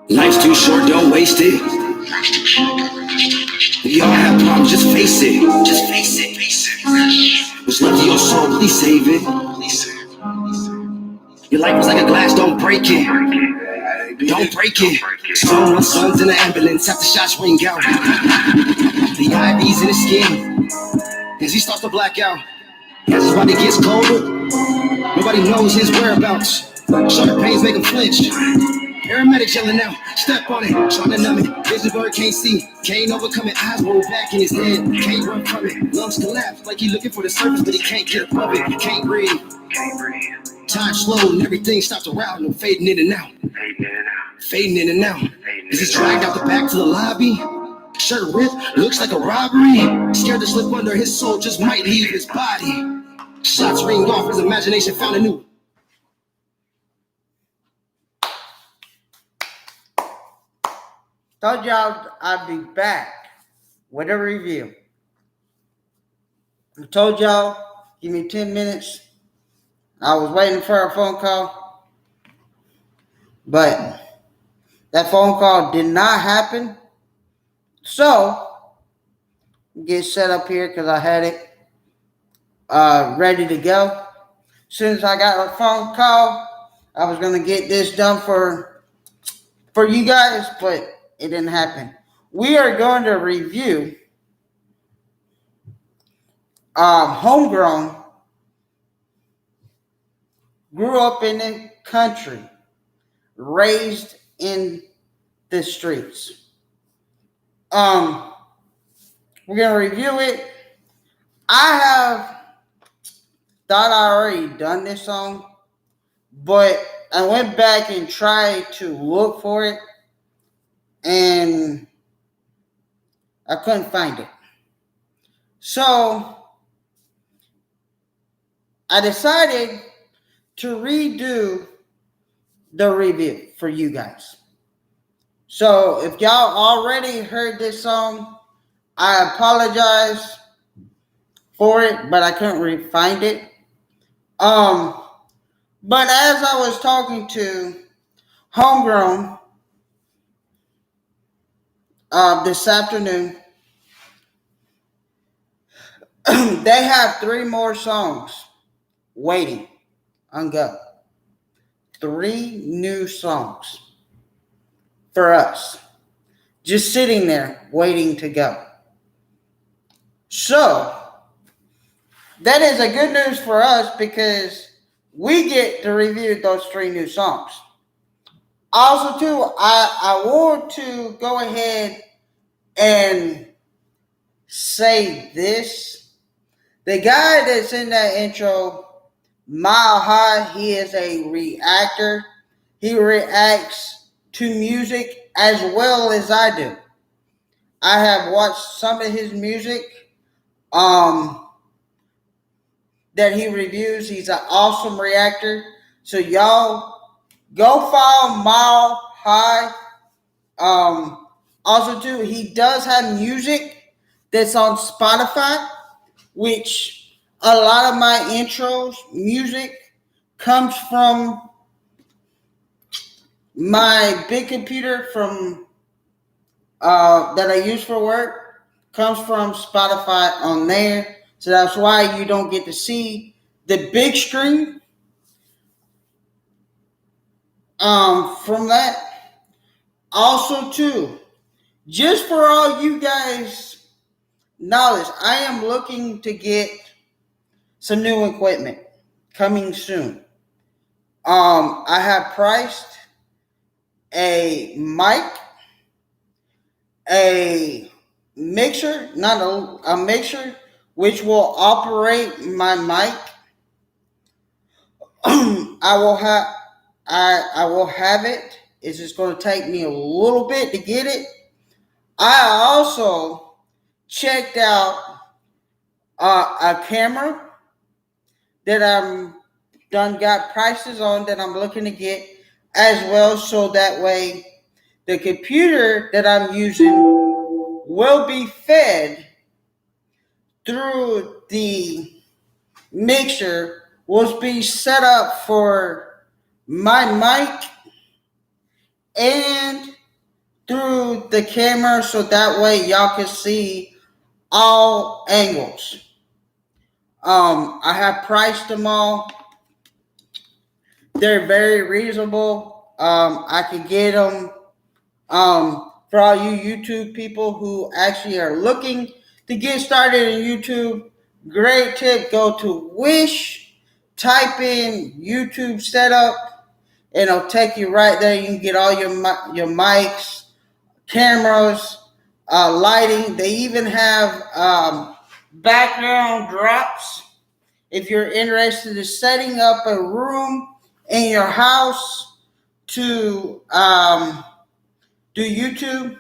Life's too short, don't waste it. We all have problems, just face it. Just face it. What's left of your soul, please save it. Your life was like a glass, don't break it. Don't break it. So my son's in the ambulance after shots ring out. The IV's in his skin as he starts to black out. As his body gets colder, nobody knows his whereabouts. Shoulder pains make him flinch. Paramedics yelling out, step on it, trying to numb it. Vision blurred, can't see, can't overcome it. Eyes roll back in his head, can't run from it. Lungs collapse like he looking for the surface, but he can't get above it. Can't breathe. Time slowed and everything stops around him, fading in and out. Fading in and out. As he's dragged out the back to the lobby, shirt ripped, looks like a robbery. Scared to slip under, his soul just might leave his body. Shots ring off, his imagination found a new. Told y'all I'd be back with a review. I told y'all, give me 10 minutes. I was waiting for a phone call, but that phone call did not happen. So, get set up here because I had it ready to go. As soon as I got a phone call, I was going to get this done for you guys, but it didn't happen. We are going to review Homegrown. Grew up in the country, raised in the streets. We're going to review it. I have thought I already done this song, but I went back and tried to look for it, and I couldn't find it. So I decided to redo the review for you guys. So if y'all already heard this song, I apologize for it, but I couldn't find it. But as I was talking to Homegrown this afternoon, they have 3 more songs waiting on go. 3 new songs for us, just sitting there waiting to go. So that is a good news for us because we get to review those 3 new songs. Also, too, I want to go ahead and say this. The guy that's in that intro, Mile High, he is a reactor. He reacts to music as well as I do. I have watched some of his music that he reviews. He's an awesome reactor. So y'all go follow Mile High. Also too, he does have music that's on Spotify, which a lot of my intros music comes from my big computer from that I use for work, comes from Spotify on there. So that's why you don't get to see the big screen from that. Also too, just for all you guys knowledge, I am looking to get some new equipment coming soon. I have priced a mic, a mixer, not a mixer, which will operate my mic. I will have it. It's just going to take me a little bit to get it. I also checked out a camera that I'm got prices on that I'm looking to get as well, so that way the computer that I'm using will be fed through the mixer, will be set up for my mic and through the camera so that way y'all can see all angles. I have priced them all. They're very reasonable. I can get them for all you YouTube people who actually are looking to get started in YouTube. Great tip: go to Wish, type in YouTube setup, and it'll take you right there. You can get all your mics, cameras, lighting. They even have background drops. If you're interested in setting up a room in your house to do YouTube,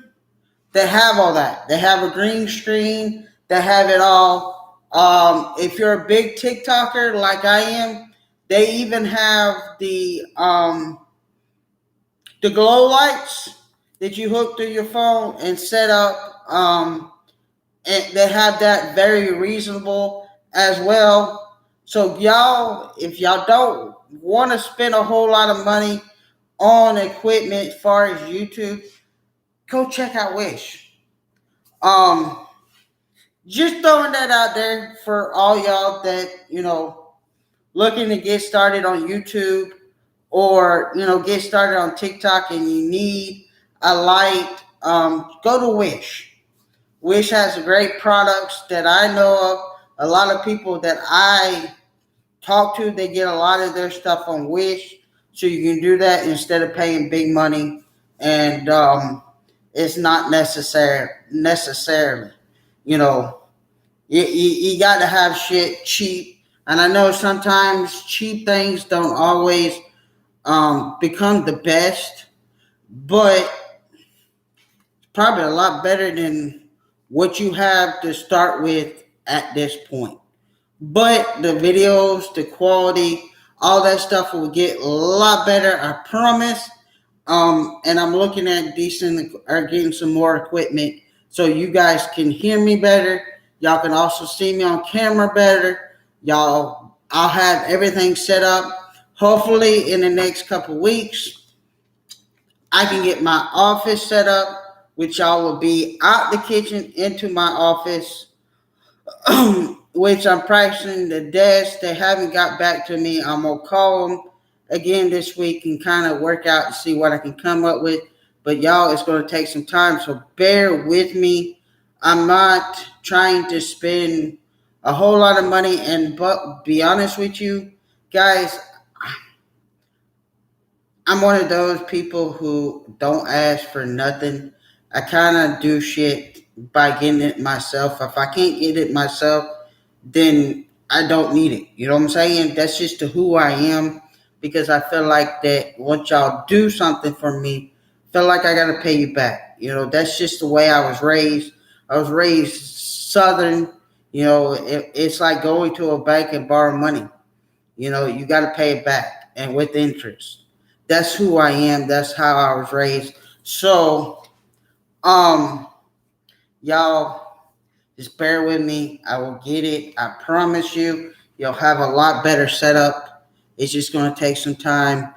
they have all that. They have a green screen. They have it all. If you're a big TikToker like I am, they even have the glow lights that you hook through your phone and set up. And they have that very reasonable as well. So y'all, if y'all don't want to spend a whole lot of money on equipment as far as YouTube, go check out Wish. Just throwing that out there for all y'all that, looking to get started on YouTube or, get started on TikTok and you need a light, go to Wish. Wish has great products that I know of. A lot of people that I talk to, they get a lot of their stuff on Wish. So you can do that instead of paying big money. And it's not necessarily, you got to have shit cheap. And I know sometimes cheap things don't always become the best, but probably a lot better than what you have to start with at this point. But the videos, the quality, all that stuff will get a lot better, I promise. And I'm looking at getting some more equipment so you guys can hear me better. Y'all can also see me on camera better. I'll have everything set up. Hopefully in the next couple weeks, I can get my office set up, which y'all will be out the kitchen into my office, which I'm practicing the desk. They haven't got back to me. I'm going to call them again this week and kind of work out and see what I can come up with. But y'all, it's going to take some time, so bear with me. I'm not trying to spend a whole lot of money, but be honest with you, guys, I'm one of those people who don't ask for nothing. I kind of do shit by getting it myself. If I can't get it myself, then I don't need it. You know what I'm saying? That's just who I am, because I feel like that once y'all do something for me, I feel like I got to pay you back. That's just the way I was raised. I was raised Southern. It's like going to a bank and borrow money. You got to pay it back, and with interest. That's who I am. That's how I was raised. So, y'all, just bear with me. I will get it. I promise you, you'll have a lot better setup. It's just going to take some time.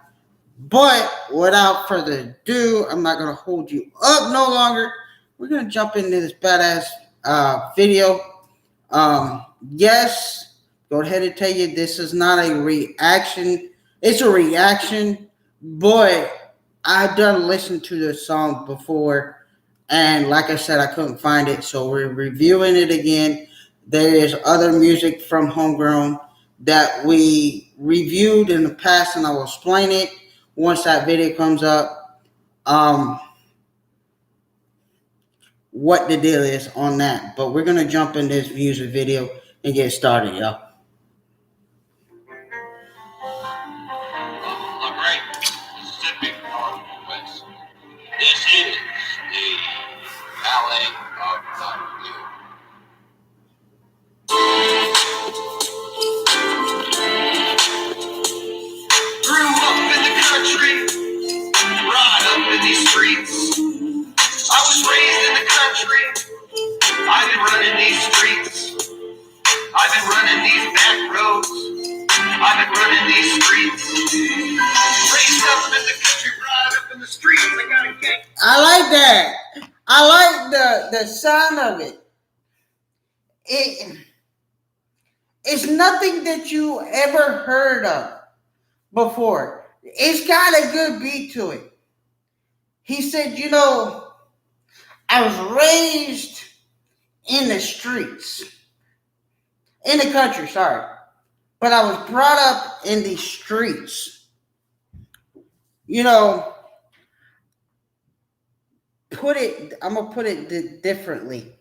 But without further ado, I'm not going to hold you up no longer. We're going to jump into this badass video. Yes, go ahead and tell you this is not a reaction. It's a reaction, but I've done listened to this song before, and like I said, I couldn't find it, so we're reviewing it again. There is other music from Homegrown that we reviewed in the past, and I will explain it once that video comes up. What the deal is on that, but we're gonna jump in this music video and get started, y'all. All right, Pacific Northwest. This is the Ballet of the Blue. Grew up in the country, brought up in these streets. I was raised in the country. I've been running these streets. I've been running these I like that. I like the sound of it. It it's nothing that you ever heard of before. It's got a good beat to it. He said, I was raised in the streets, in the country, sorry, but I was brought up in the streets. You know, I'm gonna put it differently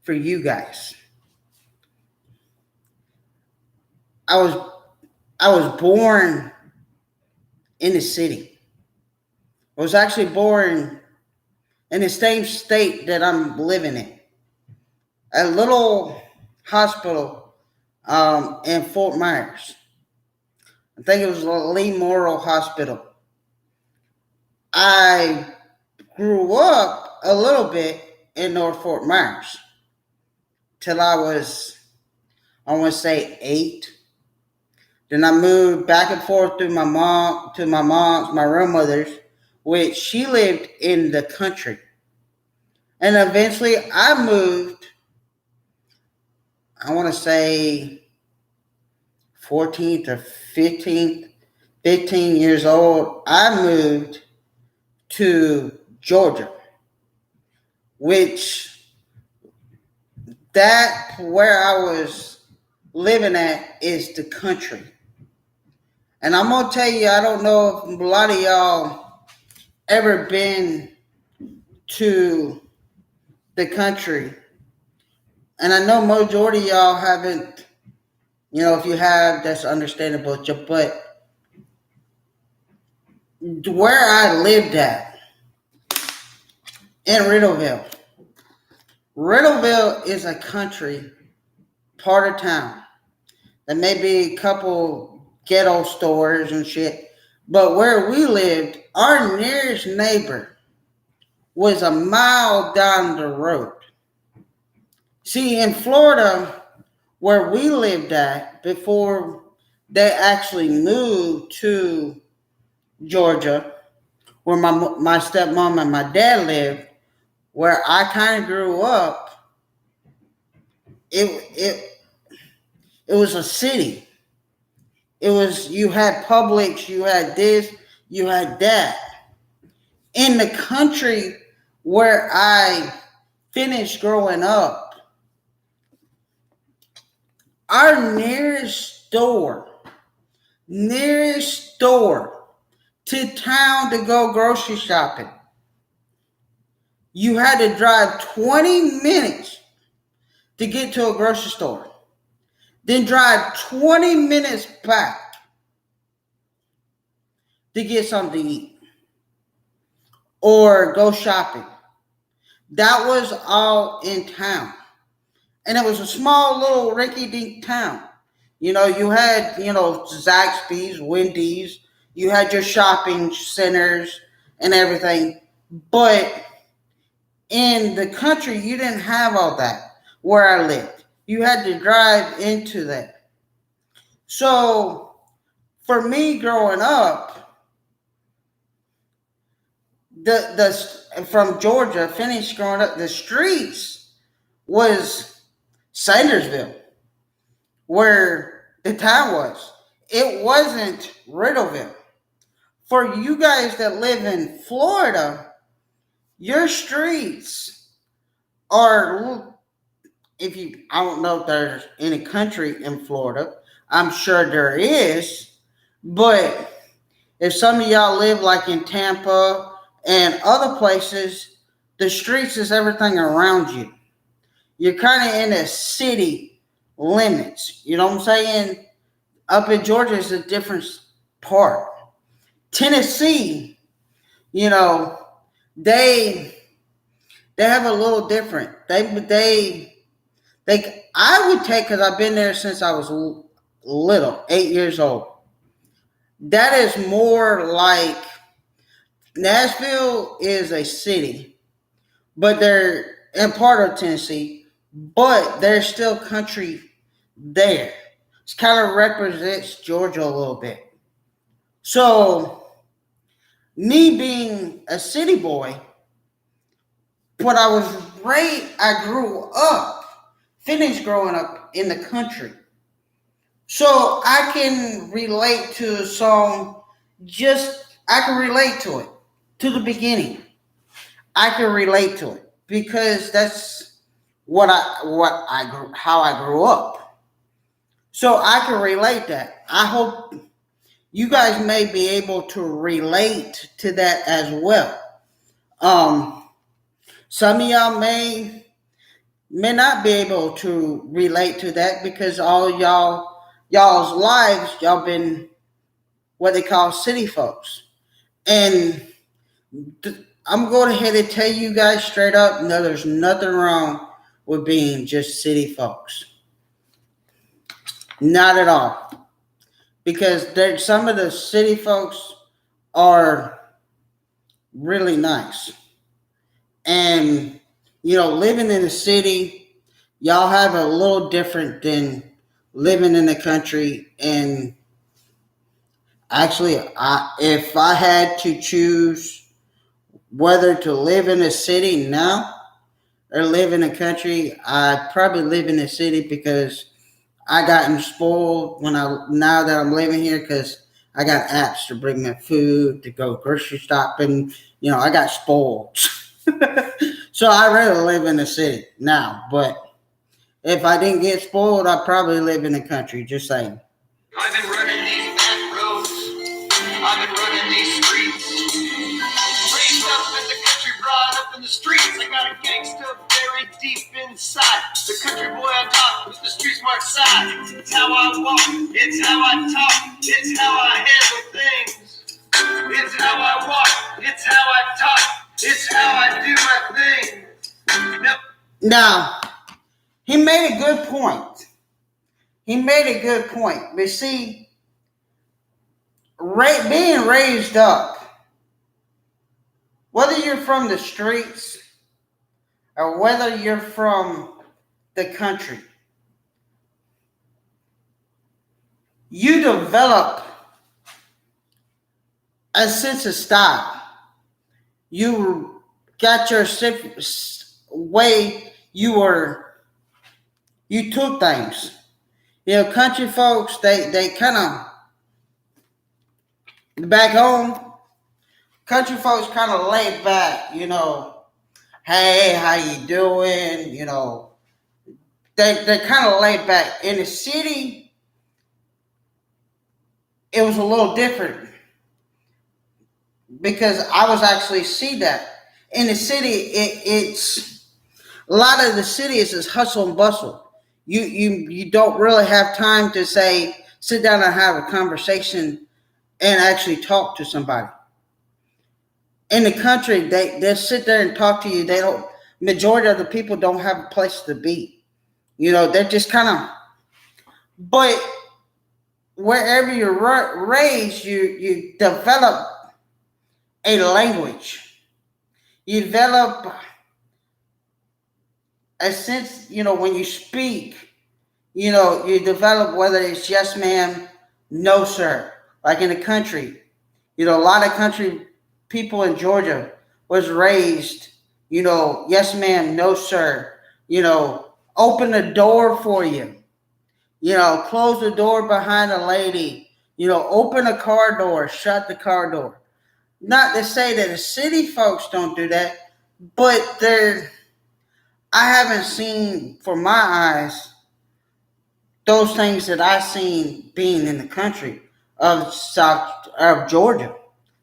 for you guys. I was I was born in the city. I was actually born in the same state that I'm living in. A little hospital in Fort Myers. I think it was Lee Memorial Hospital. I grew up a little bit in North Fort Myers till I was, I want to say, 8. Then I moved back and forth through my grandmother's, which she lived in the country. And eventually I moved, I want to say 14th or 15 years old. I moved to Georgia, which that where I was living at is the country. And I'm gonna tell you, I don't know if a lot of y'all ever been to the country, and I know majority of y'all haven't. If you have, that's understandable. But where I lived at in Riddleville is a country part of town. There may be a couple ghetto stores and shit, but where we lived, our nearest neighbor was a mile down the road. See, in Florida, where we lived at before they actually moved to Georgia, where my stepmom and my dad lived, where I kind of grew up, it it was a city. It was, you had Publix, you had this, you had that. In the country where I finished growing up, our nearest store to town to go grocery shopping, you had to drive 20 minutes to get to a grocery store. Then drive 20 minutes back to get something to eat or go shopping. That was all in town. And it was a small little rinky-dink town. You had, Zaxby's, Wendy's, you had your shopping centers and everything. But in the country, you didn't have all that where I lived. You had to drive into that. So for me growing up, the from Georgia, finished growing up, the streets was Sandersville, where the town was. It wasn't Riddleville. For you guys that live in Florida, your streets are, I don't know if there's any country in Florida. I'm sure there is, but if some of y'all live like in Tampa and other places, the streets is everything around you. You're kind of in a city limits. You know what I'm saying? Up in Georgia is a different part. Tennessee, you know, they have a little different. I would take, because I've been there since I was little, 8 years old. That is more like, Nashville is a city, but they're in part of Tennessee, but there's still country there. It kind of represents Georgia a little bit. So, me being a city boy, but I grew up, finished growing up in the country. So I can relate to a song, I can relate to it, to the beginning. I can relate to it because that's how I grew up. So I can relate that. I hope you guys may be able to relate to that as well. Um, some of y'all may not be able to relate to that because all y'all's lives y'all been what they call city folks. And I'm going ahead and tell you guys straight up, no, there's nothing wrong with being just city folks. Not at all. Because some of the city folks are really nice. And, living in the city, y'all have a little different than living in the country. And actually, if I had to choose whether to live in a city now or live in a country, I'd probably live in the city because I gotten spoiled now that I'm living here because I got apps to bring me food, to go grocery shopping. I got spoiled. So I'd rather live in the city now. But if I didn't get spoiled, I'd probably live in the country, just saying. I've been running these back roads. I've been running these streets. Raised up in the country, brought up in the streets. I got a gangster buried deep inside. The country boy I talk with the streets marked side. It's how I walk, it's how I talk, it's how I handle things. It's how I walk, it's how I talk, it's how I do my thing. Now, he made a good point. But see, being raised up, whether you're from the streets or whether you're from the country, you develop a sense of style. You got your way you took things. Country folks, they kind of, back home, country folks kind of laid back, hey, how you doing? They kind of laid back. In the city, it was a little different because I was actually see that. In the city, it's a lot of the city is just hustle and bustle. You don't really have time to sit down and have a conversation and actually talk to somebody. In the country, they sit there and talk to you. They don't. Majority of the people don't have a place to be. They're just kind of. But wherever you're raised, you develop a language. You develop a sense. When you speak, you develop whether it's yes, ma'am, no, sir. Like in the country, a lot of country people in Georgia was raised, yes, ma'am, no, sir. Open the door for you. Close the door behind a lady. Open a car door, shut the car door. Not to say that the city folks don't do that, but I haven't seen, for my eyes, those things that I've seen being in the country of Georgia,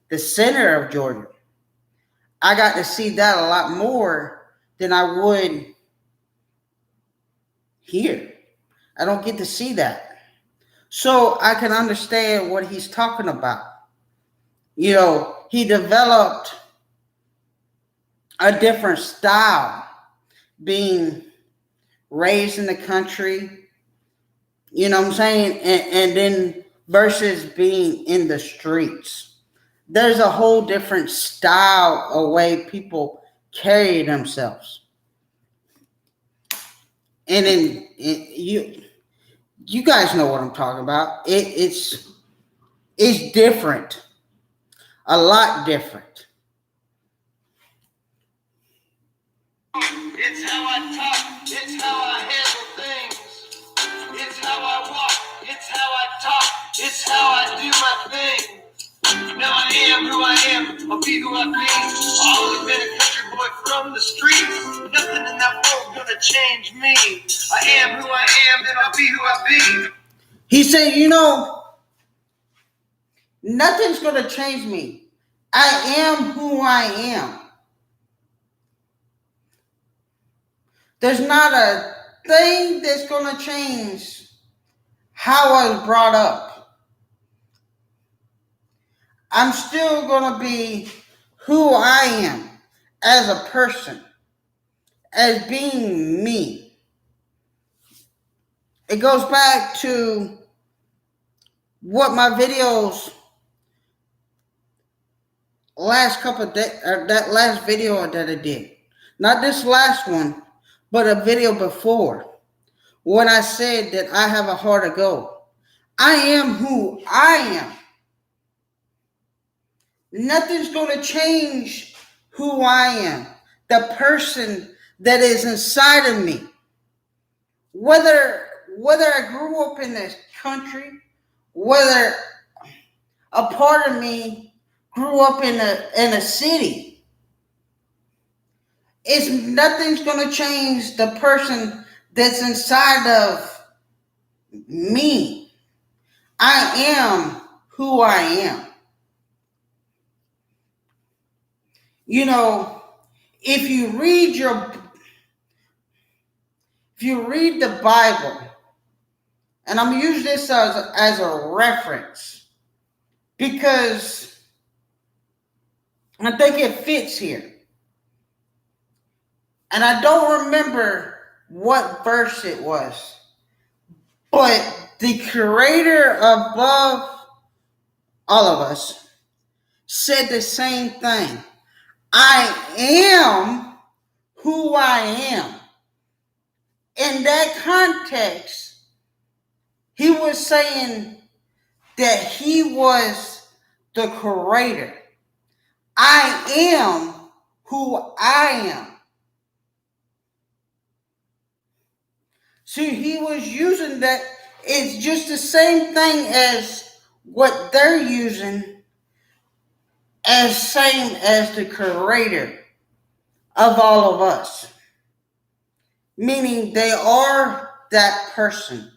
the center of Georgia. I got to see that a lot more than I would here. I don't get to see that. So I can understand what he's talking about. He developed a different style being raised in the country, what I'm saying? And then versus being in the streets. There's a whole different style of way people carry themselves. And then you guys know what I'm talking about. It's different. A lot different. It's how I talk, it's how I handle things. It's how I walk, it's how I talk, it's how I do my thing. Now I am who I am, I'll be who I be. I've always been a country boy from the streets. Nothing in that world gonna change me. I am who I am, and I'll be who I be. He said, nothing's going to change me. I am who I am. There's not a thing that's going to change how I was brought up. I'm still going to be who I am as a person, as being me. It goes back to what my videos last couple of days, that last video that I did. Not this last one, but a video before, when I said that I have a heart of gold. I am who I am. Nothing's going to change who I am, the person that is inside of me. Whether I grew up in this country, whether a part of me grew up in a city, nothing's going to change the person that's inside of me. I am who I am. If you read the Bible, and I'm using this as a reference because I think it fits here. And I don't remember what verse it was, but the Creator above all of us said the same thing. I am who I am. In that context, he was saying that he was the Creator. I am who I am. See, he was using that. It's just the same thing as what they're using, as same as the Creator of all of us. Meaning they are that person.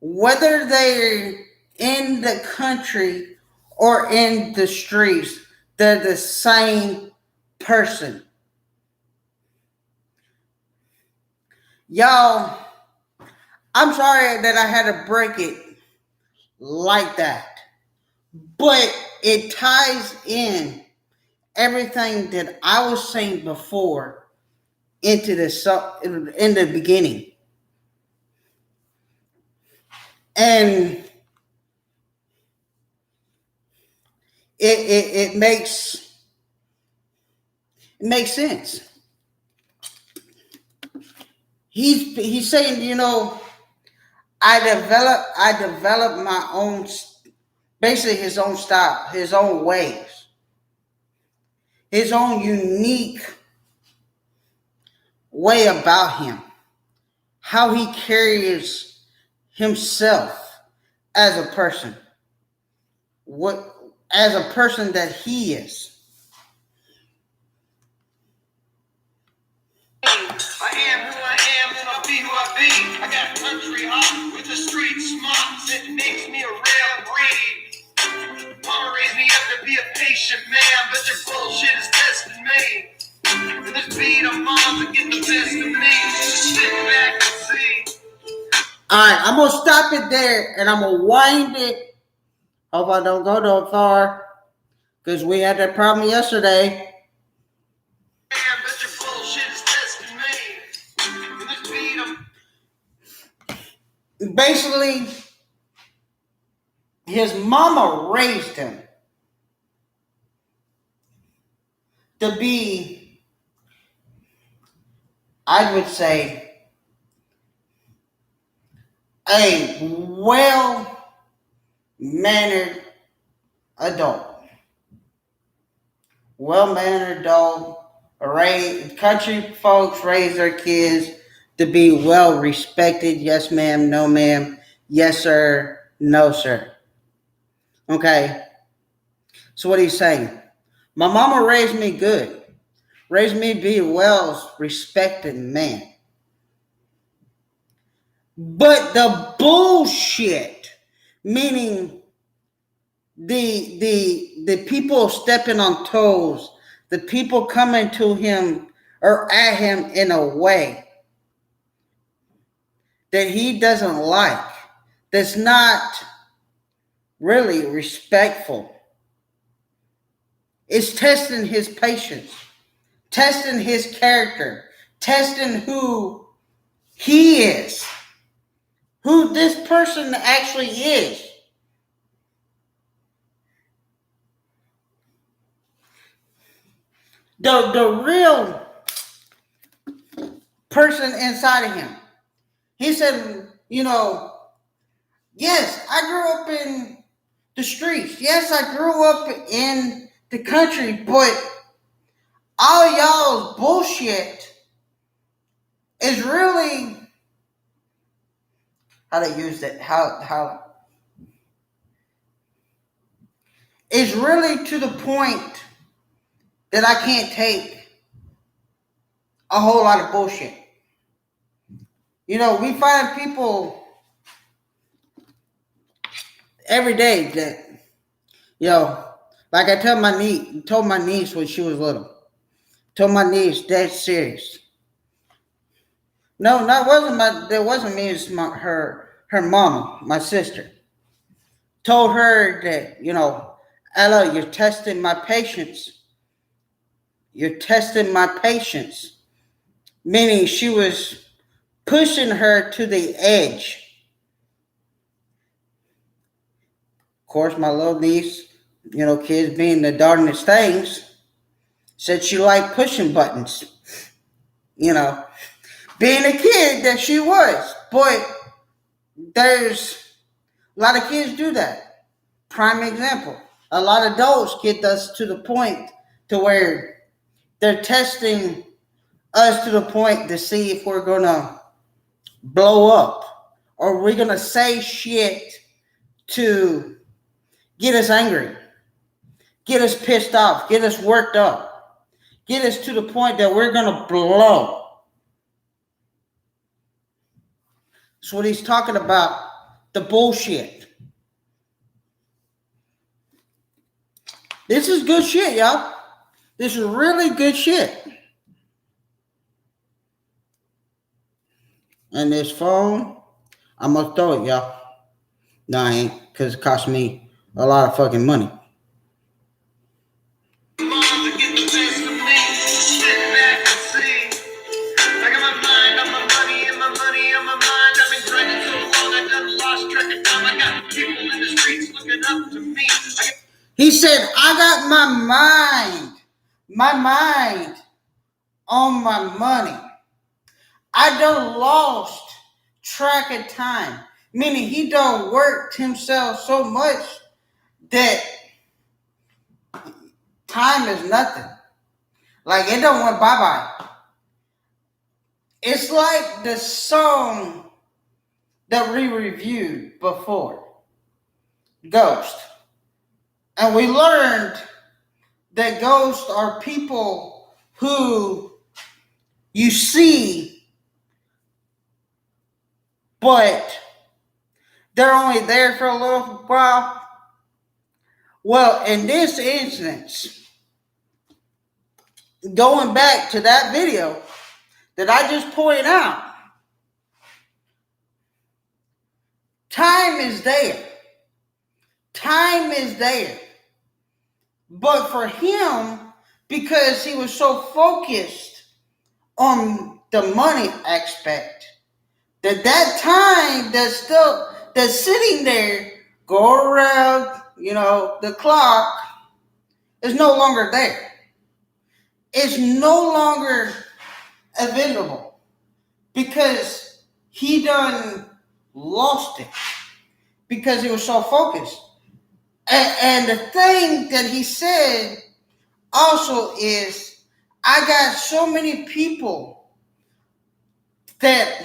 Whether they're in the country or in the streets, they're the same person. Y'all, I'm sorry that I had to break it like that. But it ties in everything that I was saying before in the beginning. And it makes sense. He's saying, I developed my own, basically his own style, his own ways, his own unique way about him, how he carries himself as a person, as a person that he is. I am who I am, and I'll be who I be. I got country hot with the street smarts. It makes me a rare breed. Mama raised me up to be a patient man, but your bullshit is testing me. And this beat of moms are getting the best of me. Just sit back and see. Alright, I'm gonna stop it there and I'm gonna wind it. Hope I don't go too far, because we had that problem yesterday. Basically, his mama raised him to be, I would say, a well-mannered adult. Well-mannered adult, Country folks raise their kids to be well respected. Yes, ma'am. No, ma'am. Yes, sir. No, sir. Okay. So what he's saying? My mama raised me good. Raised me to be a well respected man. But the bullshit, meaning the people stepping on toes, the people coming to him or at him in a way that he doesn't like, that's not really respectful. It's testing his patience, testing his character, testing who he is, who this person actually is. The real person inside of him. He said, yes, I grew up in the streets. Yes, I grew up in the country, but all y'all's bullshit is really how they use that. How it's really to the point that I can't take a whole lot of bullshit. We find people every day that, like I told my niece when she was little. Told my niece, that's serious. No, that wasn't me, it's her mama, my sister. Told her that, Ella, you're testing my patience. You're testing my patience. Meaning she was pushing her to the edge. Of course, my little niece, kids being the darndest things, said she liked pushing buttons. Being a kid that she was. But there's a lot of kids do that. Prime example. A lot of adults get us to the point to where they're testing us to the point to see if we're going to blow up or we're going to say shit to get us angry, get us pissed off, get us worked up, get us to the point that we're going to blow. That's what he's talking about, the bullshit. This is good shit, y'all. This is really good shit. And this phone, I'm going to throw it, y'all. No, I ain't, because it cost me a lot of fucking money. He said, I got my mind on my money. I done lost track of time. Meaning he done worked himself so much that time is nothing. Like it don't went bye-bye. It's like the song that we reviewed before, Ghost. And we learned that ghosts are people who you see, but they're only there for a little while. Well, in this instance, going back to that video that I just pointed out, time is there. Time is there. But for him, because he was so focused on the money aspect, that time that's sitting there, go around, the clock is no longer there. It's no longer available because he done lost it because he was so focused. And the thing that he said also is, I got so many people that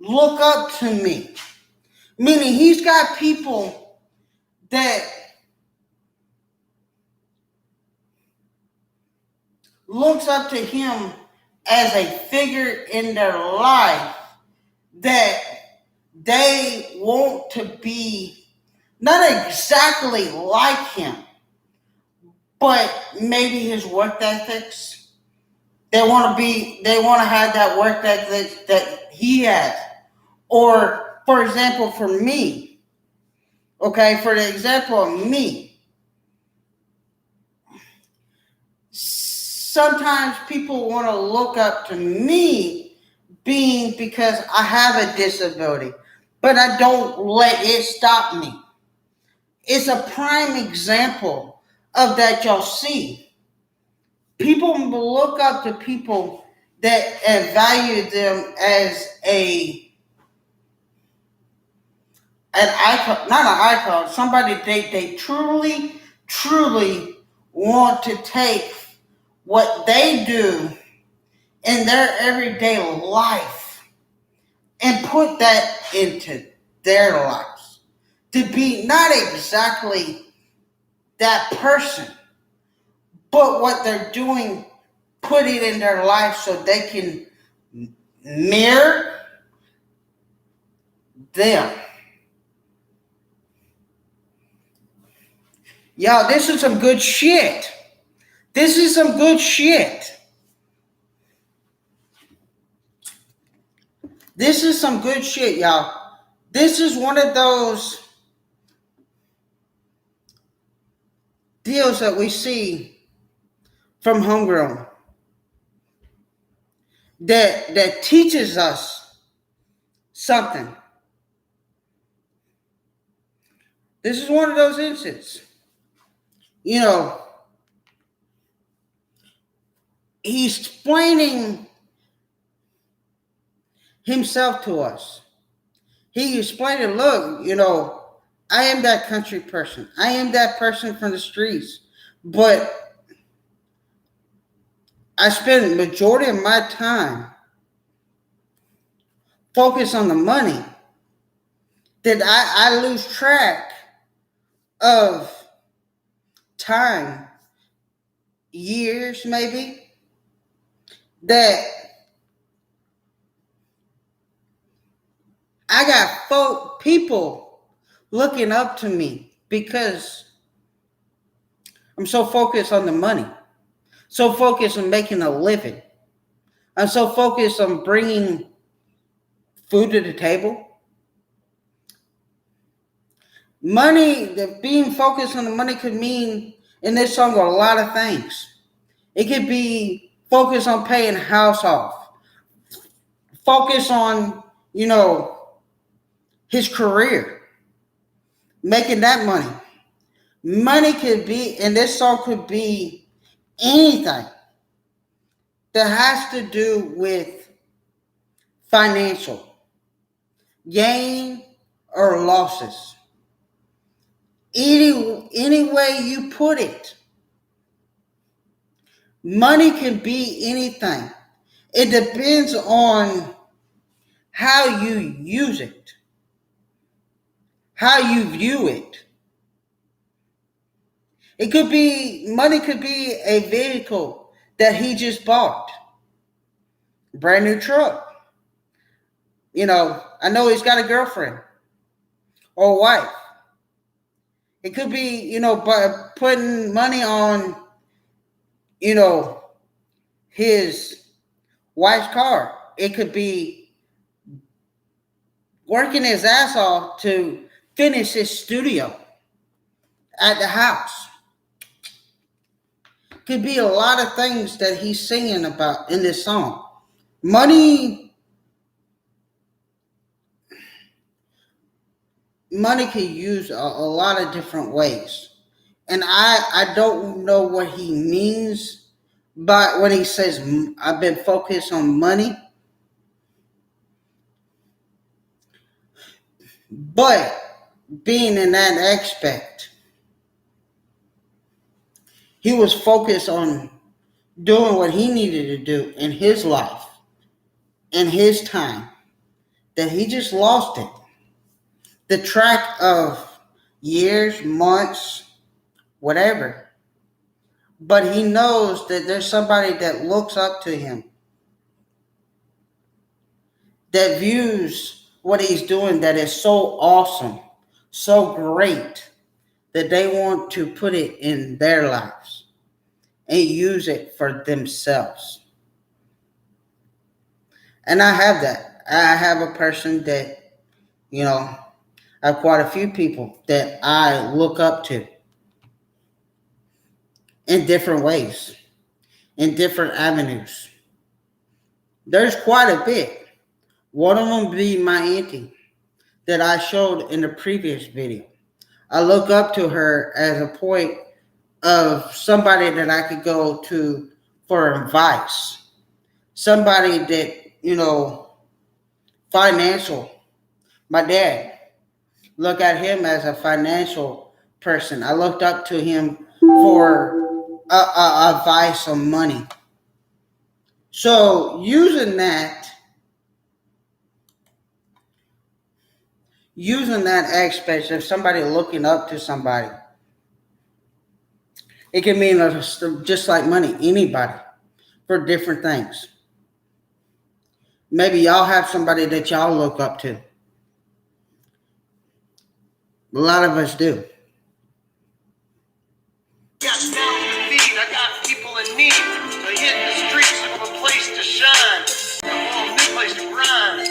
look up to me. Meaning he's got people that looks up to him as a figure in their life that they want to be not exactly like him, but maybe his work ethics. They want to have that work ethic that he has. Or, for example, for me, okay, for the example of me, sometimes people want to look up to me being because I have a disability, but I don't let it stop me. It's a prime example of that y'all see. People look up to people that value them as an icon, not an icon, somebody they truly want to take what they do in their everyday life and put that into their lives. To be not exactly that person, but what they're doing, put it in their life so they can mirror them. Y'all, this is some good shit. This is some good shit. This is some good shit, y'all. This is one of those deals that we see from homegrown that teaches us something. This is one of those instances. You know, he's explaining himself to us. He explained, look, I am that country person. I am that person from the streets. But I spend the majority of my time focused on the money that I lose track of time, years maybe, that I got people looking up to me because I'm so focused on the money, so focused on making a living. I'm so focused on bringing food to the table. Money, being focused on the money could mean in this song a lot of things. It could be focused on paying house off, focus on, his career, making that money. Money could be, and this song could be anything that has to do with financial gain or losses. Any way you put it, money can be anything. It depends on how you use it, how you view it. Money could be a vehicle that he just bought. Brand new truck. I know he's got a girlfriend or a wife. It could be, by putting money on, his wife's car. It could be working his ass off to finish his studio at the house. Could be a lot of things that he's singing about in this song. Money can use a lot of different ways. And I don't know what he means by when he says, I've been focused on money. But being in that aspect, he was focused on, doing what he needed to do in his life, in his time, that he just lost it. The track of years, months, whatever. But he knows that there's somebody that looks up to him, that views what he's doing that is so awesome, so great, that they want to put it in their lives and use it for themselves. And I have that. I have a person that, you know, I have quite a few people that I look up to in different ways, in different avenues. There's quite a bit. One of them be my auntie that I showed in the previous video. I look up to her as a point of somebody that I could go to for advice. Somebody that, financial. My dad, look at him as a financial person. I looked up to him for advice on money. So using that aspect of somebody looking up to somebody, it can mean just like money, anybody, for different things. Maybe y'all have somebody that y'all look up to. A lot of us do. Got mouths to feed, I got people in need. So hit the streets, look for a place to shine. A new place to grind.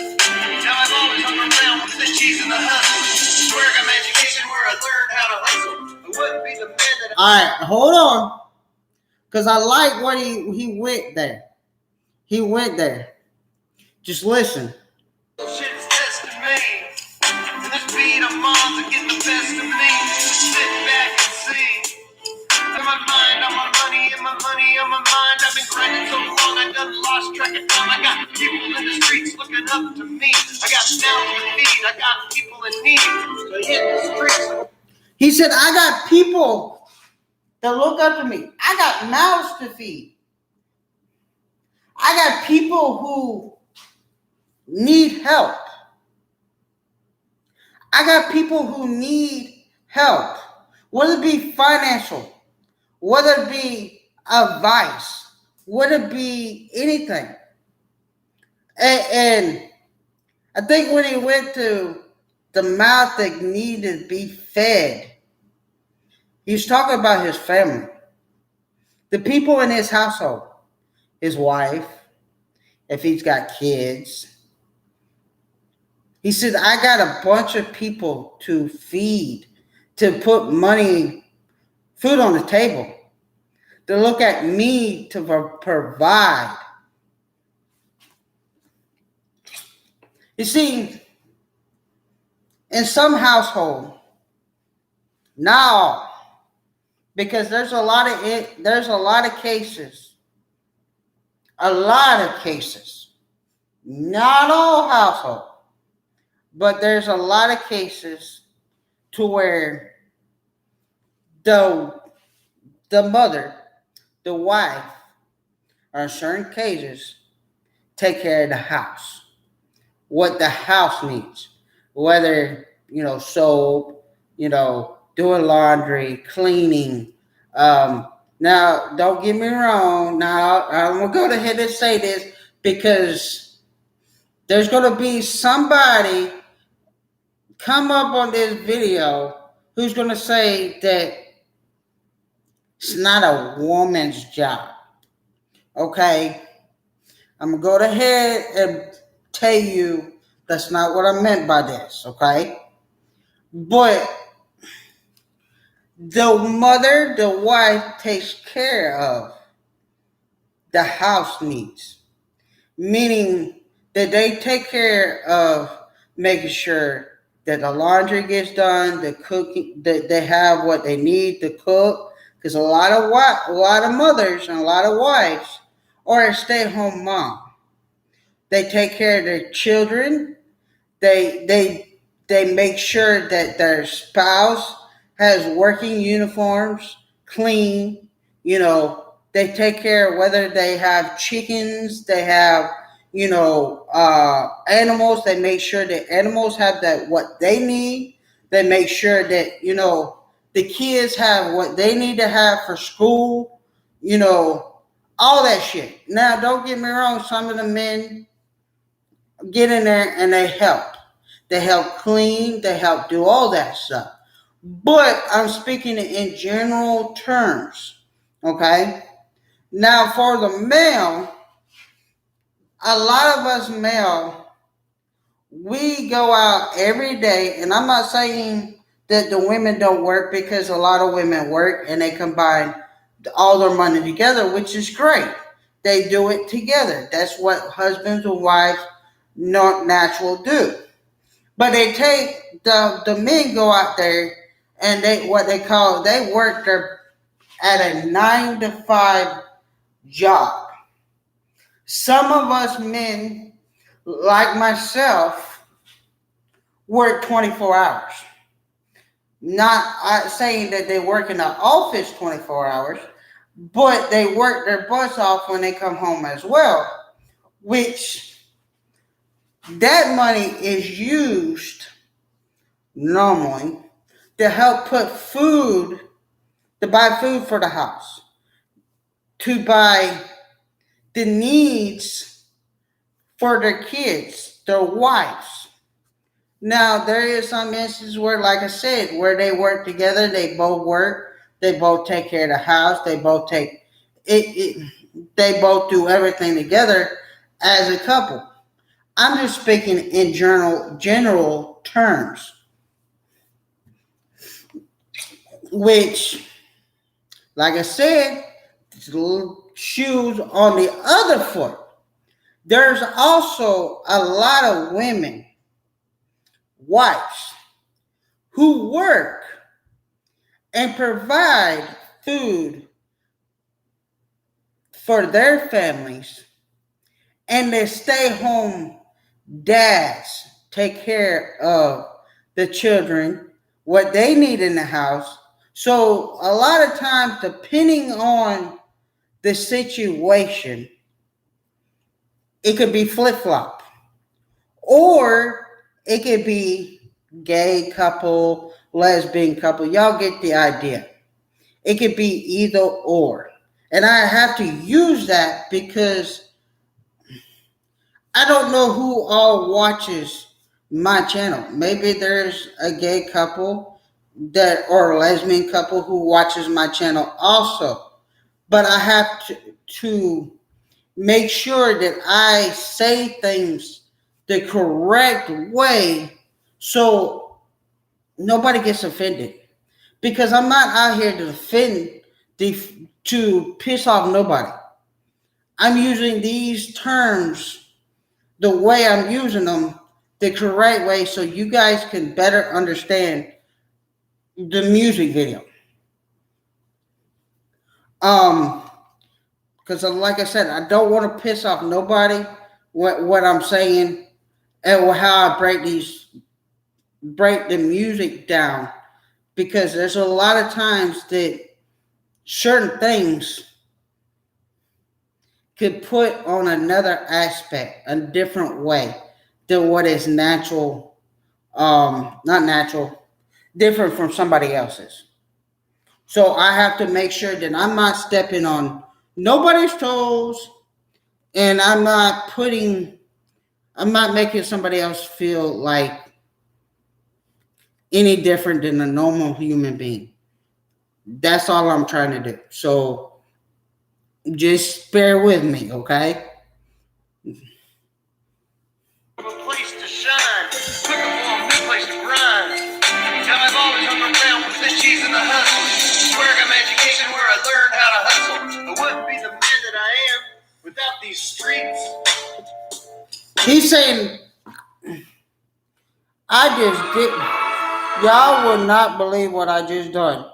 Now I've always hung around with the cheese and the hustle. Where I got my education, where I learned how to hustle. I wouldn't be the man that All right, hold on. Because I like what he went there. He went there. Just listen. shit is testing me. And this beat I'm on to get the best of me. Sit back and see. In my mind, on my money, in my money, on my mind. I've been grinding so long, I done lost track of time. I got people in the streets looking up to me. I got mouths to feed, I got people in need. So hit the streets. He said, I got people that look up to me. I got mouths to feed. I got people who need help. I got people who need help, whether it be financial, whether it be advice, whether it be anything. And I think when he went to the mouth that needed to be fed, he's talking about his family, the people in his household, his wife, if he's got kids. He said, I got a bunch of people to feed, to put money, food on the table, to look at me to provide. You see, in some household, now, because there's a lot of cases, not all households, but there's a lot of cases to where the mother, the wife, or in certain cases, take care of the house, what the house needs, whether, soap, doing laundry, cleaning. Now, don't get me wrong. Now, I'm going to go ahead and say this because there's going to be somebody come up on this video who's going to say that it's not a woman's job. Okay? I'm going to go ahead and tell you that's not what I meant by this. Okay? But the mother, the wife takes care of the house needs, meaning that they take care of making sure that the laundry gets done, the cooking, that they have what they need to cook. Because a lot of mothers and a lot of wives are a stay-at-home mom. They take care of their children. They make sure that their spouse has working uniforms, clean, They take care of whether they have chickens, they have, animals. They make sure that animals have that what they need. They make sure that, the kids have what they need to have for school, you know, all that shit. Now, don't get me wrong, some of the men get in there and they help. They help clean, they help do all that stuff. But I'm speaking in general terms, okay? Now, for the male, a lot of us male, we go out every day, and I'm not saying that the women don't work because a lot of women work and they combine all their money together, which is great. They do it together. That's what husbands and wives not natural do. But they take the men go out there and they work their at a 9 to 5 job. Some of us men, like myself, work 24 hours. Not saying that they work in the office 24 hours, but they work their butts off when they come home as well, which that money is used normally to help put food, to buy food for the house, to buy the needs for their kids, their wives. Now, there is some instances where, like I said, where they work together, they both work, they both take care of the house, they both take they both do everything together as a couple. I'm just speaking in general terms, which, like I said, shoes on the other foot. There's also a lot of women, wives, who work and provide food for their families, and they stay home dads take care of the children, what they need in the house. So a lot of times, depending on the situation, it could be flip-flop, or it could be gay couple, lesbian couple. Y'all get the idea. It could be either or. And I have to use that because I don't know who all watches my channel. Maybe there's a gay couple that or a lesbian couple who watches my channel also. But I have to make sure that I say things the correct way so nobody gets offended. Because I'm not out here to to piss off nobody. I'm using these terms the way I'm using them the correct way so you guys can better understand the music video. Because like I said, I don't want to piss off nobody. What I'm saying and how I break the music down, because there's a lot of times that certain things could put on another aspect, a different way than what is natural, not natural, different from somebody else's. So I have to make sure that I'm not stepping on nobody's toes, and I'm not making somebody else feel like any different than a normal human being. That's all I'm trying to do. So just bear with me, okay? A place to shine, looking for a new place to grind. Now I've always hung around with the cheese and the hustle. Where I got my education, where I learned how to hustle. I wouldn't be the man that I am without these streets. He's saying, I just did. Y'all will not believe what I just done.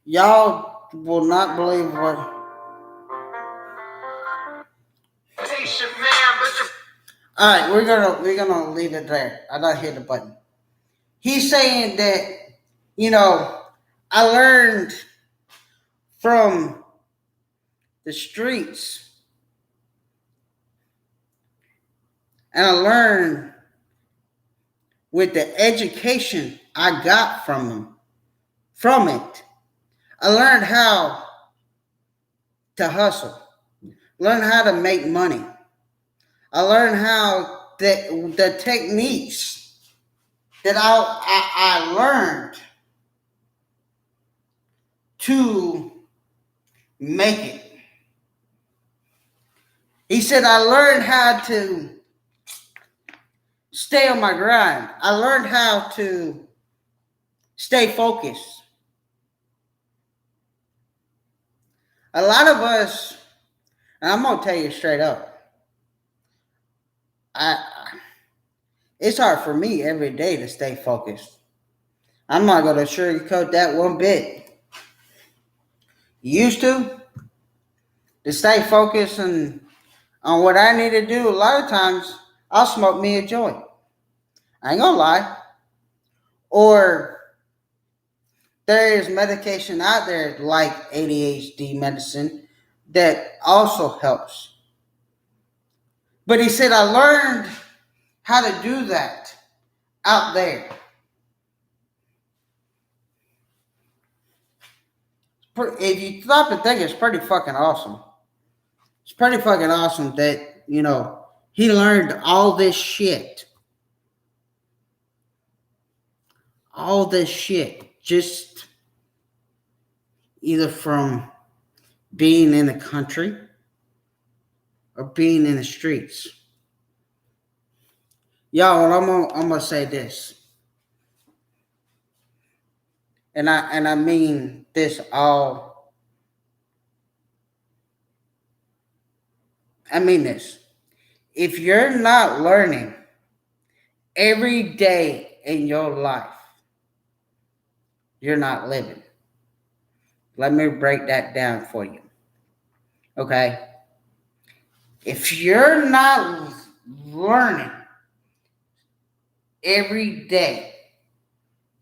Y'all will not believe what. All right, we're gonna leave it there. I don't hit the button. He's saying that, I learned from the streets, and I learned with the education I got from it. I learned how to hustle, learned how to make money. I learned how the techniques that I learned to make it. He said, I learned how to stay on my grind. I learned how to stay focused. A lot of us, and I'm going to tell you straight up, it's hard for me every day to stay focused. I'm not going to sugarcoat that one bit. Used to stay focused and on what I need to do, a lot of times I'll smoke me a joint. I ain't gonna lie. Or there is medication out there like ADHD medicine that also helps. But he said, I learned how to do that out there. If you stop and think, it's pretty fucking awesome. It's pretty fucking awesome that, he learned all this shit. All this shit just either from being in the country or being in the streets. Y'all, I'm gonna say this. And I mean this all. I mean this. If you're not learning every day in your life, you're not living. Let me break that down for you. Okay? If you're not learning every day,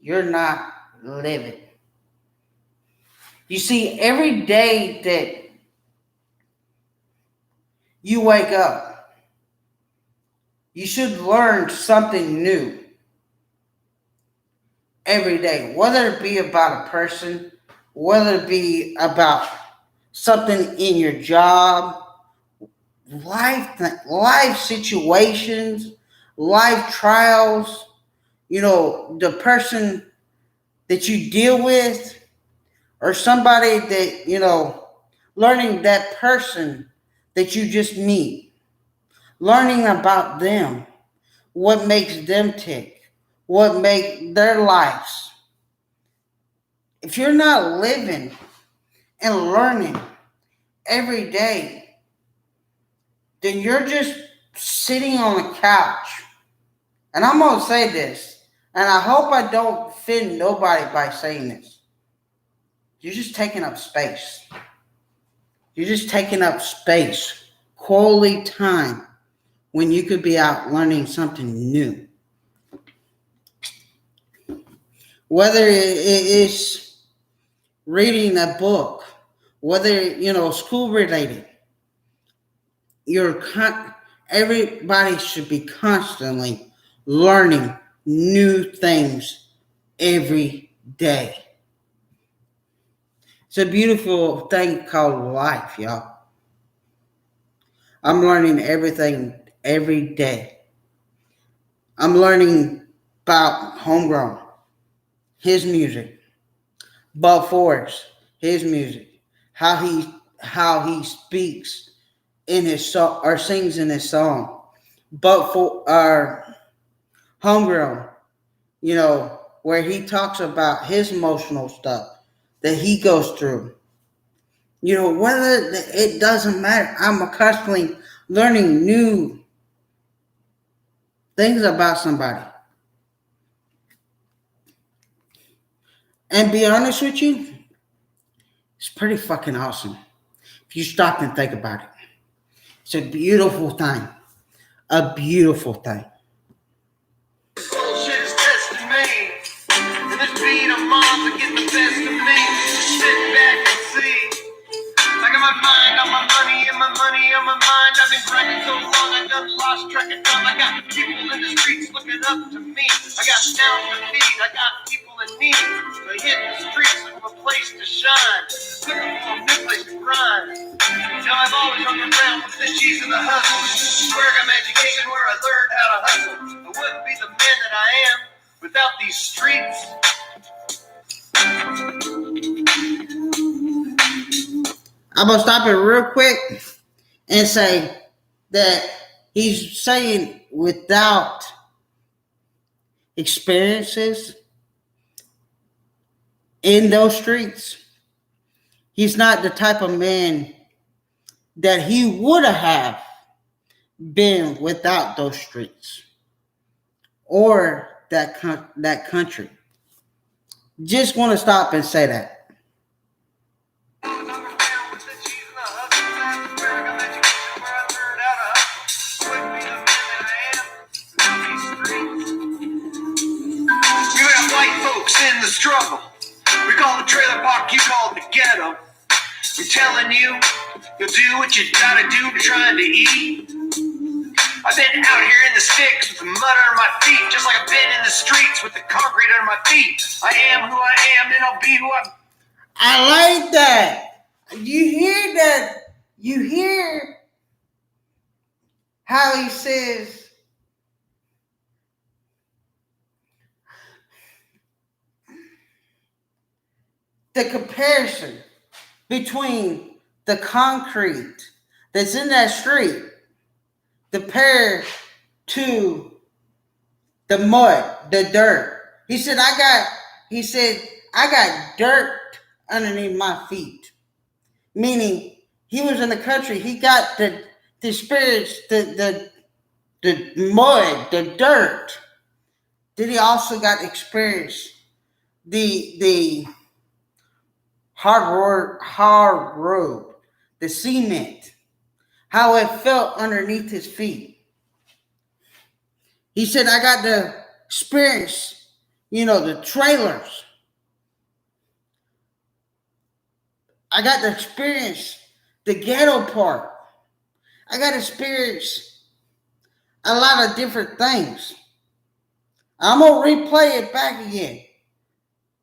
you're not living. You see, every day that you wake up, you should learn something new every day, whether it be about a person, whether it be about something in your job, life situations, life trials, the person that you deal with, or somebody that, learning that person that you just meet, learning about them, what makes them tick, what makes their lives. If you're not living and learning every day, then you're just sitting on the couch. And I'm going to say this, and I hope I don't offend nobody by saying this. You're just taking up space. You're just taking up space, quality time, when you could be out learning something new. Whether it is reading a book, whether, school related, everybody should be constantly learning new things every day. It's a beautiful thing called life, y'all. I'm learning everything every day. I'm learning about Homegrown, his music, Bob Forrest, his music, how he speaks in his song or sings in his song. But for our Homegrown, where he talks about his emotional stuff that he goes through. Whether it doesn't matter. I'm constantly learning new things about somebody. And be honest with you, it's pretty fucking awesome. If you stop and think about it. It's a beautiful thing. A beautiful thing. Shit is testing me. And this being a monster getting the best of me. Sit back and see. mind. I've been grinding so long, I done lost track of time. I got people in the streets looking up to me. I got towns to feed, I got people in need. I hit the streets looking for a place to shine, looking for a new place to grind. Now I've always hung around with the G's and the hustle. Where I got my education, where I learned how to hustle. I wouldn't be the man that I am without these streets. I'm gonna stop it real quick and say that he's saying without experiences in those streets, he's not the type of man that he would have been without those streets or that country. Just want to stop and say that. In the struggle, we call the trailer park, you call it the ghetto. I'm telling you, you'll do what you gotta do to trying to eat. I've been out here in the sticks with the mud under my feet, just like I've been in the streets with the concrete under my feet. I am who I am, and I'll be who I like that. You hear that? You hear how he says, the comparison between the concrete that's in that street compared to the mud, the dirt. He said, I got dirt underneath my feet. Meaning he was in the country. He got the spirits, the mud, the dirt. Then he also got experience the hard road, the cement, how it felt underneath his feet. He said, I got the experience, the trailers. I got to experience the ghetto part. I got to experience a lot of different things. I'm going to replay it back again.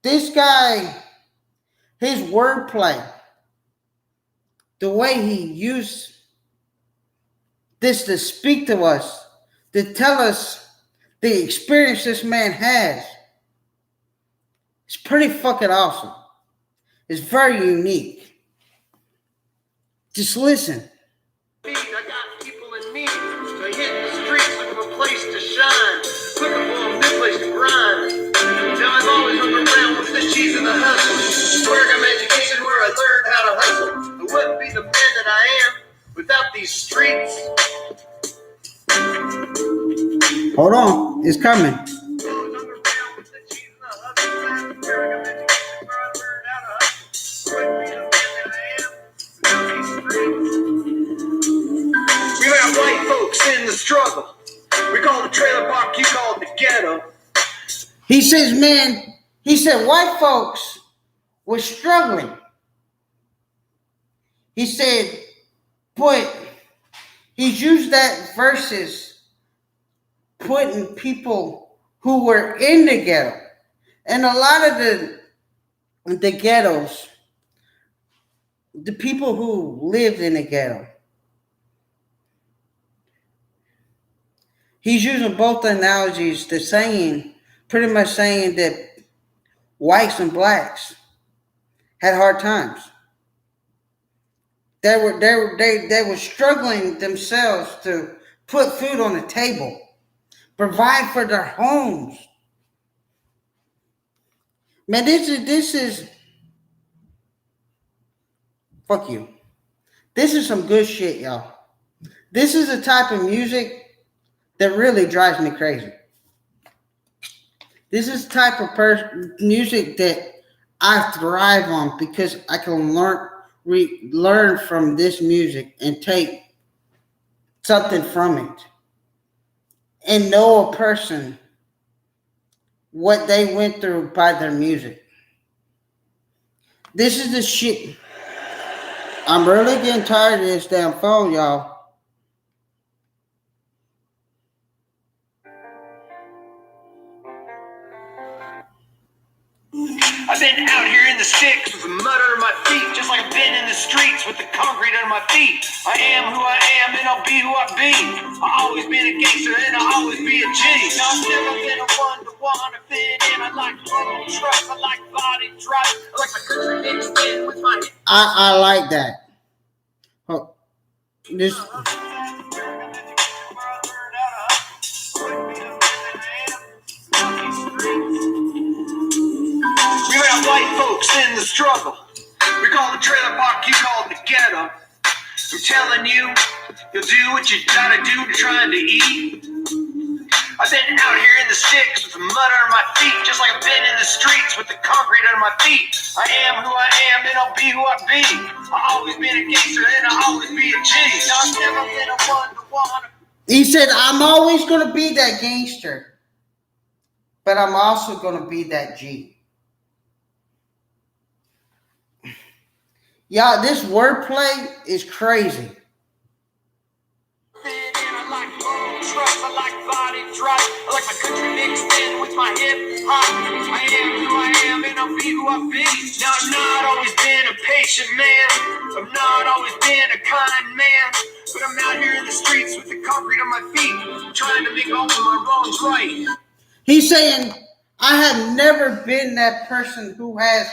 This guy, his wordplay, the way he used this to speak to us, to tell us the experience this man has, it's pretty fucking awesome. It's very unique. Just listen. I got people in need. So I hit the streets looking for a place to shine, looking for a new place to grind. Now I've always hung around with the G's and the hustle. Where I got my education, where I learned how to hustle. I wouldn't be the man that I am without these streets. Hold on, it's coming. We got white folks in the struggle. We call the trailer park, you call it the ghetto. He said white folks were struggling. He said, but he's used that versus putting people who were in the ghetto. And a lot of the ghettos, the people who lived in the ghetto, he's using both analogies to pretty much saying that whites and blacks had hard times. They were struggling themselves to put food on the table, provide for their homes. Man, this is fuck you. This is some good shit, y'all. This is the type of music that really drives me crazy. This is the type of music that I thrive on because I can learn from this music and take something from it and know a person, what they went through by their music. This is the shit. I'm really getting tired of this damn phone, y'all. I've been out here in the sticks with the mud under my feet, just like I've been in the streets with the concrete under my feet. I am who I am and I'll be who I be. I've always been a gangster and I'll always be a G. Now I've never been a one to wanna fit in. I like road trucks, I like body drive, I like my country mixed in with my. I like that. Oh, this. We got white folks in the struggle. We call the trailer park, you call it the ghetto. I'm telling you, you'll do what you gotta do to trying to eat. I've been out here in the sticks with the mud under my feet, just like I've been in the streets with the concrete under my feet. I am who I am and I'll be who I be. I've always been a gangster and I'll always be a G. Now I've never been a one-to-one. He said, I'm always going to be that gangster, but I'm also going to be that G. Y'all, this wordplay is crazy. I like body drop. I like my country mixed in with my hip hop. I am who I am and I'll be who I be. Now I've not always been a patient man. I've not always been a kind man. But I'm out here in the streets with the concrete on my feet, trying to make all of my wrongs right. He's saying, I have never been that person who has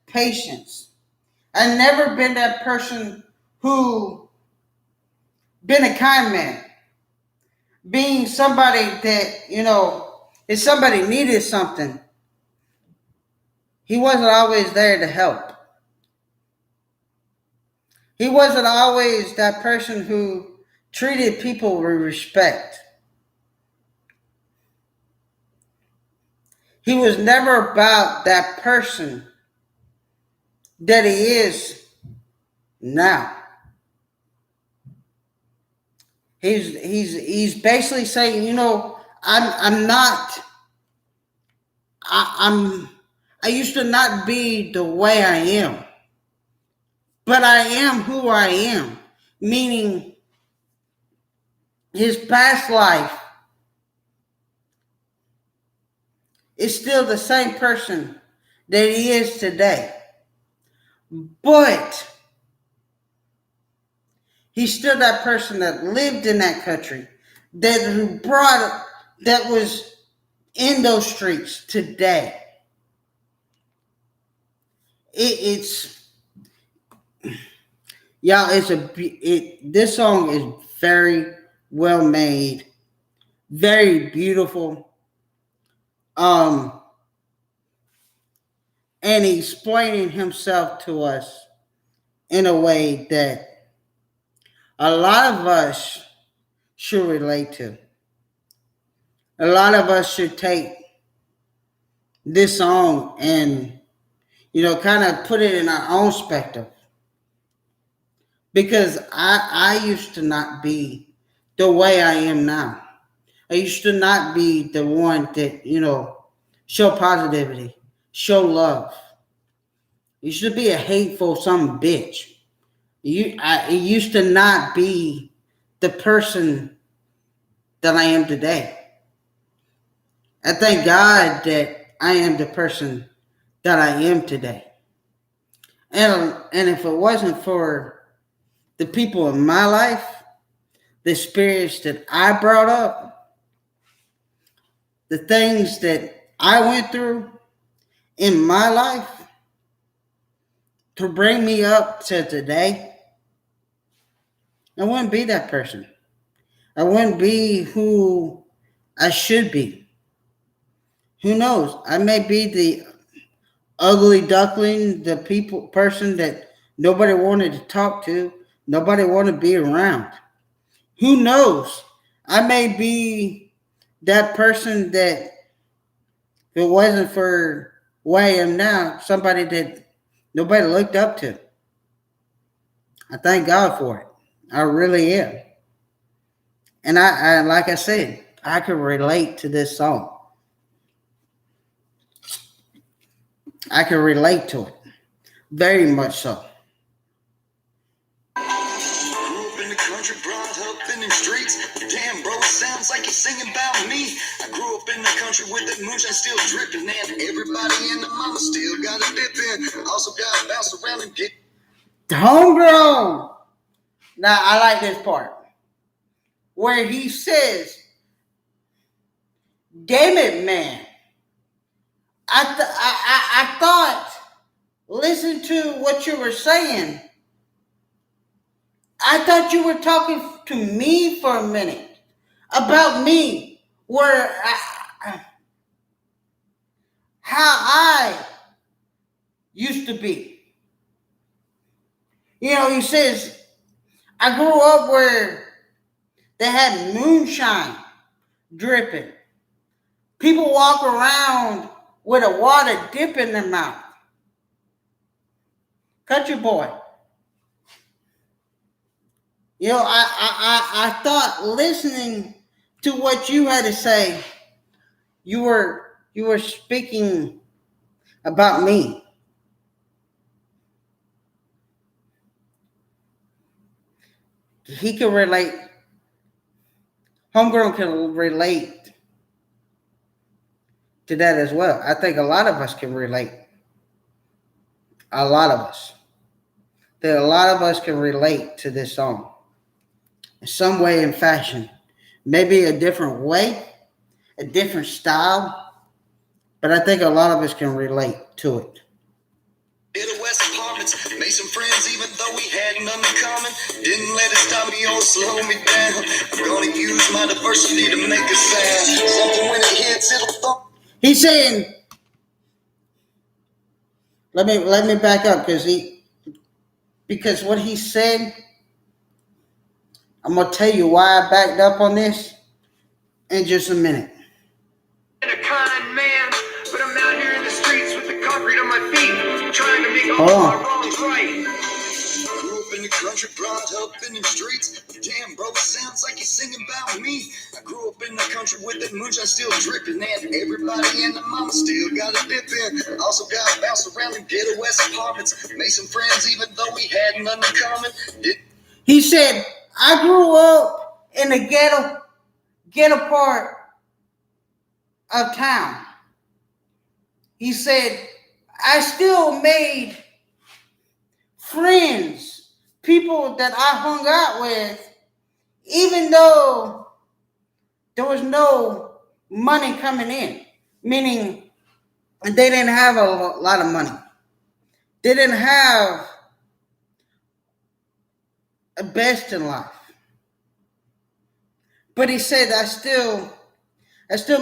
patience. I've never been that person who been a kind man. Being somebody that, if somebody needed something, he wasn't always there to help. He wasn't always that person who treated people with respect. He was never about that person that he is now. He's basically saying, I used to not be the way I am, but I am who I am, meaning his past life is still the same person that he is today, but he's still that person that lived in that country, that was in those streets today. This song is very well made, very beautiful, and explaining himself to us in a way that a lot of us should relate to. A lot of us should take this song and, kind of put it in our own perspective. Because I used to not be the way I am now. I used to not be the one that, show positivity, show love. You should be a hateful some bitch. I used to not be the person that I am today. I thank God that I am the person that I am today. And if it wasn't for the people in my life, the experience that I brought up, the things that I went through in my life to bring me up to today, I wouldn't be that person. I wouldn't be who I should be. Who knows? I may be the ugly duckling, the person that nobody wanted to talk to, nobody wanted to be around. Who knows? I may be that person that, if it wasn't for where I am now, somebody that nobody looked up to. I thank God for it. I really am. And I like I said, I can relate to this song. I can relate to it. Very much so. Grew up in the country, brought up in the streets. Damn, bro, sounds like he's singing about me. I grew up in the country with that moonshine still dripping, and everybody in the mama still got a dip in. Also got to bounce around and get homegrown. Now I like this part where he says, "Damn it, man! I thought. Listen to what you were saying. I thought you were talking to me for a minute about me, how I used to be." You know, he says, "I grew up where they had moonshine dripping. People walk around with a water dip in their mouth." Country boy. You know, I thought listening to what you had to say, you were speaking about me. He can relate. Homegrown can relate to that as well. I think a lot of us can relate. A lot of us. That a lot of us can relate to this song in some way and fashion. Maybe a different way, a different style, but I think a lot of us can relate to it. West apartments, made some friends even though we had none in common. Didn't let it stop me or slow me down. I'm gonna use my diversity to make a sound. Something when it hits, it'll thump. He's saying, let me back up because what he said, I'm gonna tell you why I backed up on this in just a minute. A kind man, but I'm out here in the streets with the concrete on my feet, trying to make all my wrongs right. Grew up in the country, brought up in the streets. Damn, bro, sounds like he's singing about me. I grew up in the country with that moonshine still dripping, and everybody and the mama still got a dip in. Also got to bounce around in ghetto West apartments. Made some friends even though we had none in common. He said, "I grew up in the ghetto part of town." He said, "I still made friends, people that I hung out with, even though there was no money coming in." Meaning they didn't have a lot of money. They didn't have a best in life. But he said, I still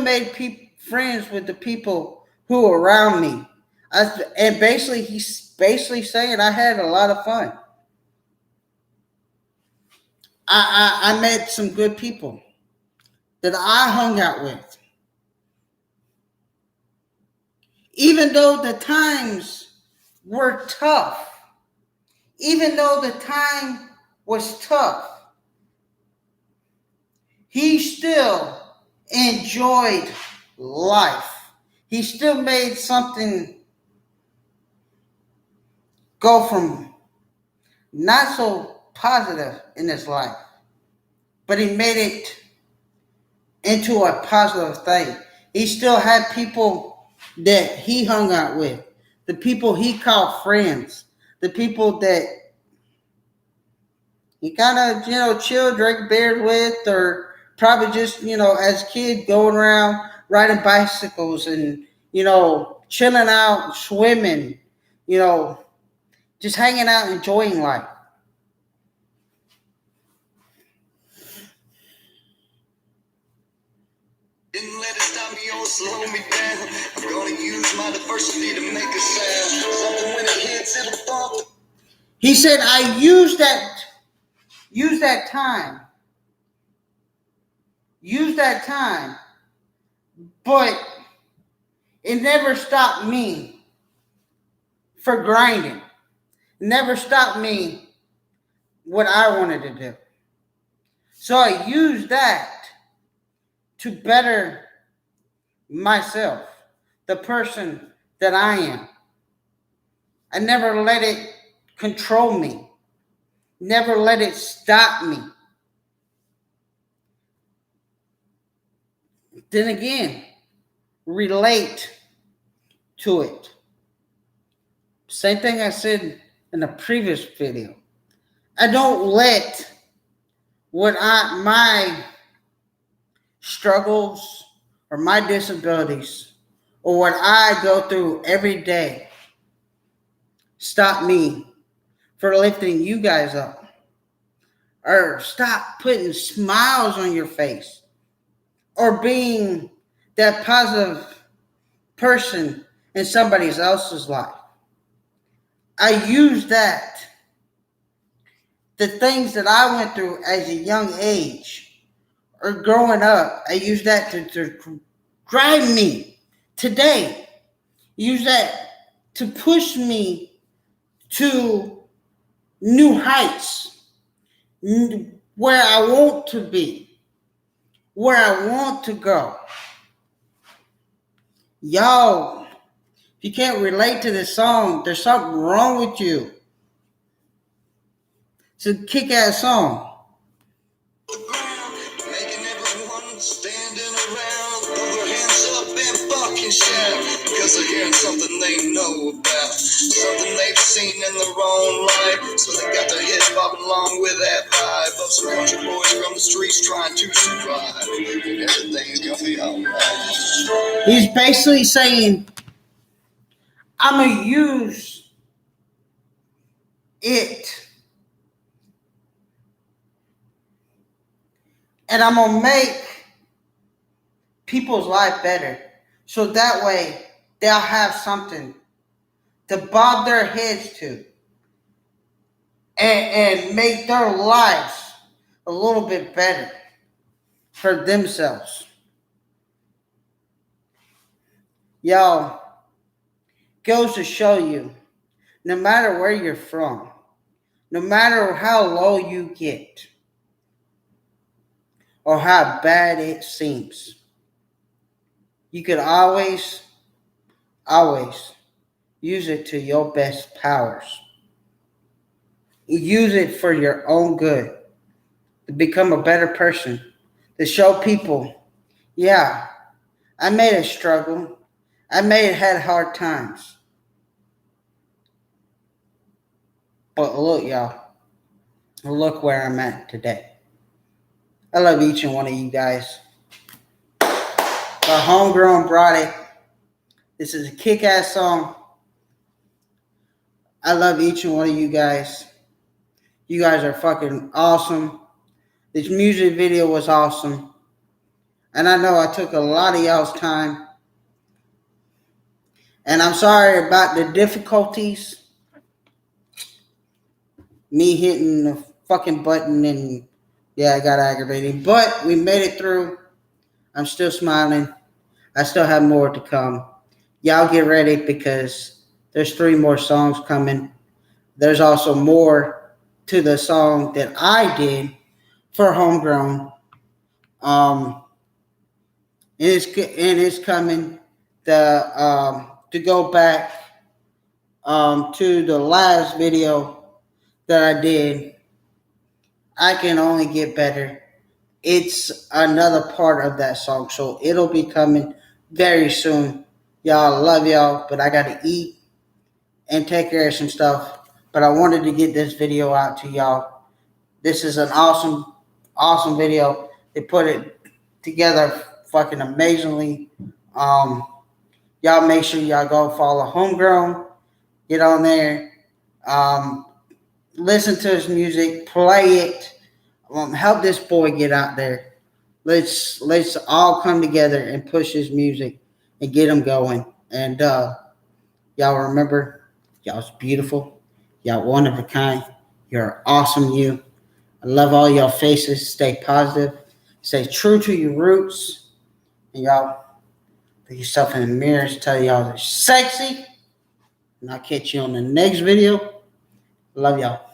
made friends with the people who were around me. And basically, he's basically saying I had a lot of fun. I met some good people that I hung out with. Even though the times were tough, even though the time was tough, he still enjoyed life. He still made something go from not so positive in his life, but he made it into a positive thing. He still had people that he hung out with, the people he called friends, the people that he kind of, chill, drink beers with, or probably just, as a kid going around riding bicycles and, chilling out, swimming, just hanging out, enjoying life. Didn't let it stop me or slow me down. I'm gonna use my diversity to make a sound. Something when it hits, it'll thump. He said, I use that time, but it never stopped me for grinding. It never stopped me what I wanted to do. So I used that to better myself, the person that I am. I never let it control me. Never let it stop me. then again, relate to it. Same thing I said in the previous video. I don't let my struggles or my disabilities or what I go through every day stop me for lifting you guys up, or stop putting smiles on your face, or being that positive person in somebody else's life. I use that, the things that I went through as a young age or growing up, I use that to drive me today. Use that to push me to new heights, where I want to be, where I want to go. Y'all, if you can't relate to this song, there's something wrong with you. It's a kick-ass song. Making everyone standing around, throw their hands up and fucking shout, because they're hearing something they know about, something they've seen in their own life, so they got their heads bobbing along with that vibe of some country boys from the streets trying to survive, and everything's gonna be alright. He's basically saying, I'm going to use it, and I'm going to make people's life better. So that way they'll have something to bob their heads to and make their lives a little bit better for themselves. Y'all, goes to show you, no matter where you're from, no matter how low you get or how bad it seems, you could always use it to your best powers. Use it for your own good, to become a better person, to show people, yeah, I made a struggle. I may have had hard times. But look, y'all, look where I'm at today. I love each and one of you guys. The Homegrown brought it. This is a kick-ass song. I love each and one of you guys. You guys are fucking awesome. This music video was awesome. And I know I took a lot of y'all's time. And I'm sorry about the difficulties. Me hitting the fucking button and yeah, I got aggravated. But we made it through. I'm still smiling. I still have more to come. Y'all get ready because there's 3 more songs coming. There's also more to the song that I did for Homegrown. And it's coming to go back to the last video that I did. I can only get better. It's another part of that song, so it'll be coming very soon. Y'all, love y'all, but I gotta eat and take care of some stuff. But I wanted to get this video out to y'all. This is an awesome video. They put it together fucking amazingly. Y'all make sure y'all go follow Homegrown. Get on there. Listen to his music. Play it. Help this boy get out there. Let's all come together and push his music and get him going. And y'all remember, y'all's beautiful. Y'all one of a kind. You're awesome. You. I love all y'all faces. Stay positive. Stay true to your roots. And y'all look yourself in the mirrors. Tell y'all they're sexy. And I'll catch you on the next video. Love y'all.